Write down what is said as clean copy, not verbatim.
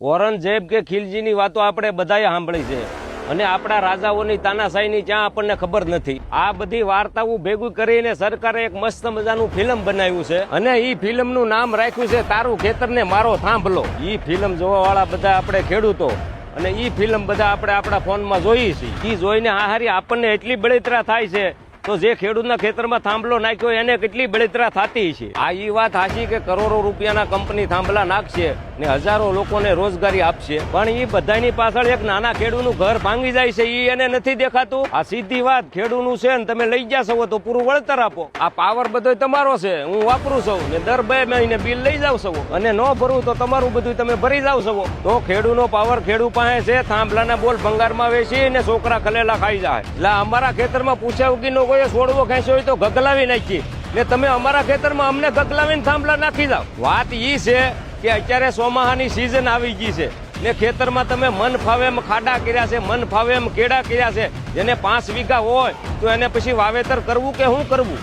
ઔરંગઝેબ કે ખિલજીની વાતો આપણે બધાએ સાંભળી છે અને આપણા રાજાઓની તાનાશાહીની ત્યાં આપણને ખબર નથી। આ બધી વાર્તાઓ ભેગું કરીને સરકારે એક મસ્ત મજાનું ફિલ્મ બનાવ્યું છે અને ઈ ફિલ્મનું નામ રાખ્યું છે તારું ખેતરને મારો થાંભલો। ઈ ફિલ્મ જોવા વાળા બધા આપણે ખેડૂતો અને ઈ ફિલ્મ બધા આપણે આપણા ફોનમાં જોઈએ છીએ। ઈ જોઈને હારી આપણને એટલી બળતરા થાય છે તો જે ખેડૂતના ખેતરમાં થાંભલો નાખ્યો એને કેટલી બળતરા થતી છે। આ ઈ વાત સાચી કે કરોડો રૂપિયાના કંપની થાંભલા નાખશે ને હજારો લોકોને રોજગારી આપશે, પણ ઈ બધાની પાછળ એક નાના ખેડૂતનું ઘર ભાંગી જાય છે ઈ એને નથી દેખાતું। આ સીધી વાત ખેડૂતનું છે ને તમે લઈ ગયા છો તો પૂરું વળતર આપો। આ પાવર બધો તમારો છે, હું વાપરું છું ને દર 2 મહિને બિલ લઈ જાવ છો અને ન ભરું તો તમારું બધું તમે ભરી જાવ છો। તો ખેડૂતનો પાવર ખેડૂત પાસે છે, થાંભલાના બોલ ભંગારમાં વેચી ને છોકરા ખલેલા ખાઈ જાય। એટલે અમારા ખેતરમાં પૂછ્યા વગીનો કોઈ છોડવો ખેંચ્યો હોય તો ગગલાવી નાખી ને તમે અમારા ખેતરમાં અમને ગગલાવીને થાંભલા નાખી જાવ। વાત ઈ છે કે અત્યારે ચોમાહાની સિઝન આવી ગઈ છે ને ખેતરમાં તમે મન ફાવે એમ ખાડા કર્યા છે, મન ફાવે એમ કેળા કર્યા છે। જેને 5 વીઘા હોય તો એને પછી વાવેતર કરવું કે શું કરવું?